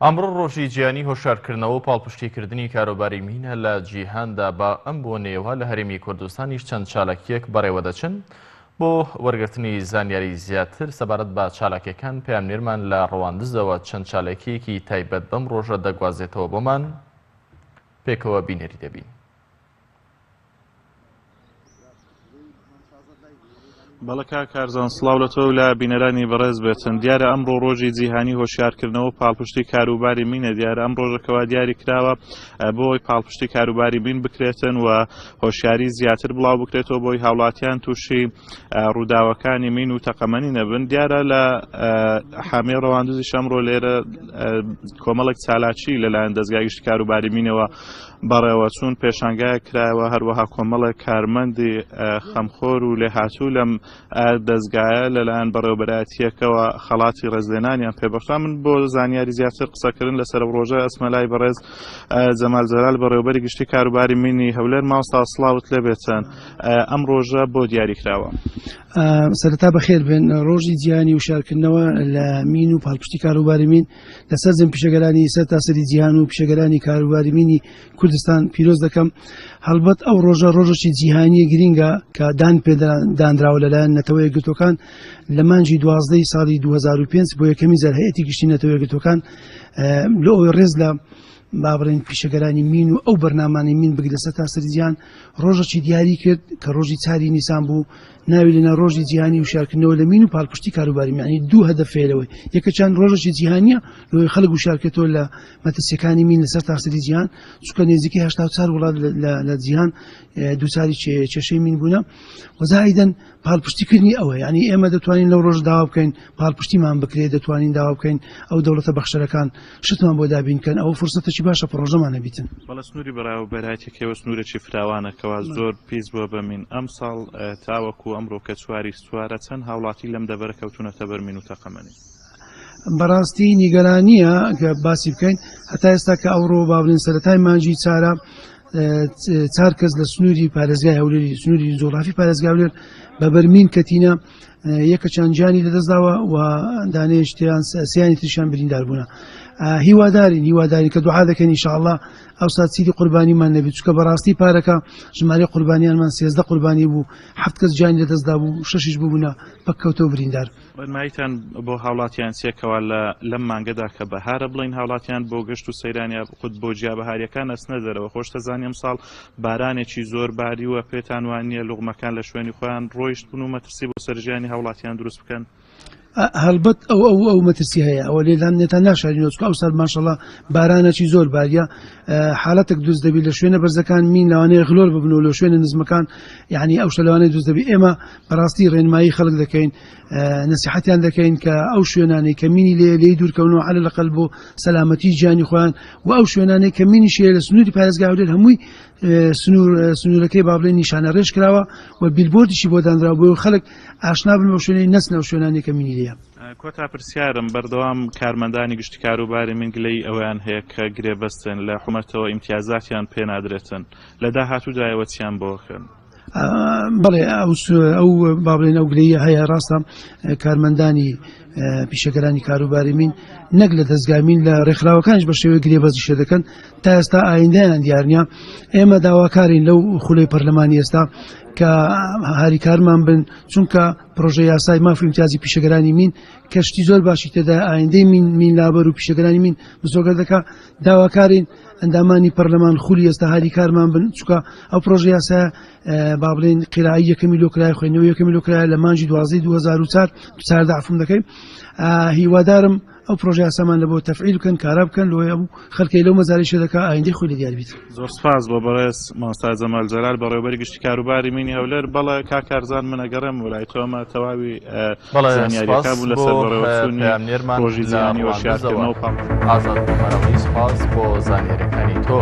ئەمڕۆ ڕۆژی جیهانی هۆشیارکردنەوە و پاڵپشتیکردنی کاروباری مینە لە جیهاندا بە ئەم بۆنەیەوە لە هەرێمی کوردستانیش چەند چالاکیەک بەڕێوە دەچن. بۆ وەرگرتنی زانیاری زیاتر سەبارەت بە چالاکیەکان پەیامنێرمان لە ڕەواندزەوە چەند چالاکیەکی تایبەت بەم ڕۆژە دەگوازێتەوە بۆمان، پێکەوە بینەری دەبین. بەڵە کارزان سڵاو لە تۆ لە بینەرانی بەڕێز بێتن. دیارە ئەمڕۆ ڕۆژی جیهانی هۆشیارکردنەوە و پاڵپشتی کاروباری مینە. دیارە ئەم ڕۆژەکەوا دیاری کراوە بۆی پاڵپشتی کاروباری مین بکرێتن و هۆشیاری زیاتر بڵاو بکرێتەوە بۆی هاوڵاتیان تووشی ڕووداوەکانی مین و تەقەمەنی نەبن. دیارە لە حامێ ڕەواندزی ئەمڕۆ لێرە کۆمەڵێک چالاکی لەلایەن دەستگای گشتی کاروباری مینەوە بەڕێوە چوون پێشانگای کرایەوە، هەروەها کۆمەڵێک کارمەندی خەمخۆر و لێهاتوو لەم دەستگایە لەلایەن بەڕێوەبەرایەتیەکەوە خەڵاتی ڕێزلێنانیان پێبەخشا. من بۆ زانیاری زیاتر قسەکردن لەسەر ڕۆژە ئەسمەلای بەڕێز جەمال جەلال بەڕێوەبەری گشتی کاروباری مینی هەولێر ماوەستا سڵاوت لێبێتن. ئەم ڕۆژە بۆ دیاری کراوە. سەرەتا بەخێر بن. ڕۆژی جیهانی وشارکردنەوە لە مین و پاڵپشتی کاروباری مین لەسەر جەم پیشەگەرانی سەر تاسەری جیهان و پیشەگەرانی کاروباری مینی کوردستان پیرۆز دەکەم. هەڵبەت ئەو ڕۆژە ڕۆژێکی جیهانی گرینگە کە دان پێدانراوە لەلایەن نەتەوە یەکگرتوەکان لە مانجی 12 ساڵی 2005 بۆ یەکەمی جار هەیەتی گشتی نەتەوە یەکگرتوەکان لە ئەوەی ڕێز لە بابڕین پیشەگەرانی مین و ئەو بەرنامانی مین بگرە سەر تاسەری جیهان ڕۆژێکی دیاری کرد کە ڕۆژی 4 نیسان بوو، ناوی لەنا ڕۆژی جیهانی وشارکردنەوە لە مین و پاڵپشتی کاروباری. یعنی دوو هەدەف فێرەوەی، یەکەچان ڕۆژێکی جیهانیە لەوەی خەڵک وشارکردەوە لە مەترسیەکانی مین لەسەر تاسەری جیهان، چونکە نێزیەکی 84 وڵات لە جیهان دووچاری کێشەی مین بوونە. وەزایدەن پاڵپشتیکردنی ئەوە، یعنی ئێمە دەتوانین لەو ڕۆژ داوا بکەین پاڵپشتیمان بکرێت، دەتوانین داوا بکەین ئەو دەوڵەتە بەخشەرەکان شتمان بۆ دابینکەن، ئەوە فرسەتێکی باشە پڕۆژەمان نەبیتن. بەڵە سنووری بەراوبەرایەتێکەوە سنوورێکی فراوانەکەوە زۆر پیس بووە بە مین. ئەم ساڵ تاوەکو ئەمڕۆ کە چواری سوارە چەند هاوڵاتی لەم دەبەرە کەوتونەتە بەر مین و تەقەمەنی. بەڕاستی نیگەرانیە کە باسی بکەین. هەتا ئێستا کە ئەوڕۆ بابلین سەرەتای مانجی چارە 4 کەس لە سنووری پارێزگای هەولێری سنووری جۆغرافی پارێزگای هەولێر بە بەرمین کەتینە، یەکەچان گیانی لەدەستداوە و دانێشتیان سیانی تریشان بریندار بوونە. هیوادارین کە دوعا دەکەین ئینشاءالله ئەو سات چیری قوربانیمان نەبێت، چونکە بەڕاستی پارەکە ژمارەی قوربانیانمان 13 قوربانی بوو، 7 کەس گیانی لەدەستدا بوو، 6 بووبوونە پەککەوتەوە بریندار. بەرمایتان بۆ هاوڵاتیان چێکەوە لەم مانگەدا کە بەهارە بڵین هاوڵاتیان بۆ گەشت و سەیرانیا خود بۆ جیا بەهاریەکان ئەسنە دەرەوە. خۆشتەزانی ئەم ساڵ بارانێکی زۆر باری وە پێتان وانە لوغمەکان لە شوێنی خۆیان ڕۆیشت بوون و مەترسی بۆ سەرژیانی هاوڵاتیان دروست بکەن. هەڵبەت ئەو مەترسی هەیە، ئەوە لێدان نێتان ناشارینەوە، چکە ئەو سال ماشەڵڵا بارانێکی زۆر باریە، حالەتێک دروست دەبی لە شوێنە بەرزەکان مین لەوانەیە غلۆر ببن و لە شوێنە نزمەکان، یعنی ئەو شتە لەوانەیە دروست دەبی. ئێمە بەڕاستی ڕێنمایی خەڵک دەکەین، نەسیحەتیان دەکەین کە ئەو شوێنانەی کە مینی لێ دوورکەونەوە عەلە لەقەل بۆ سەلامەتی گیانی خۆیان و ئەو شوێنانەی کە مینیشیە لە سنووری پارێزگای هەولێر هەمووی سنوورەکەی بابلێن نیشانە ڕێژ کراوە و بیلبۆردیشی بۆ دانراوە بۆ خەڵک ئاشنا بن بە شوێنەی نەچنە و شوێنانی کە مینی لێیە. کۆتا پرسیارم بەردەوام کارمەندانی گشتی کاروباری من گلەی ئەویان هەیە کە گرێبەستن لە حکوومەتەوە ئیمتیازاتیان پێ نادرێتن، لە داهاتوودایەوە چیان بۆکەن؟ بەڵێ ئەو بابلێن ئەو گلەیە هەیە. ڕاستە کارمەندانی پیشەگەرانی کاروباری مین نەک لە دەستگای مین لە ڕێکخراوەکانش بە شێوەیە گرێبەستیشە دەکەن، تا ئێستا ئایندەیان دیار نییە. ئێمە داواکارین لەو خولەی پەرلەمانی ئێستا کە هاریکارمان بن، چونکە پرۆژە یاسای مافی امتیازی پیشەگەرانی مین کەشتی زۆر باشی تێدا ئایندەی مین لابەر و پیشەگەرانی مین بزۆگە دەکا. داواکارین ئەندامانی پەرلەمان خولی ئێستا هاریکارمان بن، چونکە ئەو پرۆژە یاسایە با بڵێن قیرائی یەکەمی لۆکرای خوێندنەوەی یەکەمی لۆکرایە لە مانجی 12 2004 داعفم دەکەین. هیوادارم ئەو پرۆژە یاسامان لە بۆ تەفعیل بکەن، کارا بکەن، لۆ ئەو خەڵکی لەو مەزاریشە دەکا ئایندەی خۆی لە دیار بیت. زۆر سپاس بۆ بەڕێز مامۆستا جەمال جەلال بەڕێوەبەری گشتی کاروباری مینی هەولێر. بەڵێ کاکارزان منەگەڕم وڵای تۆمە تەواوی زانیاریەکە بوو لەسەر بەڕێوەچوونی ڕۆژی جیهانی وەشیارکردنەوە و ئازاد بوومەرەوەی سپاس بۆ زانیاریەکانی تۆ.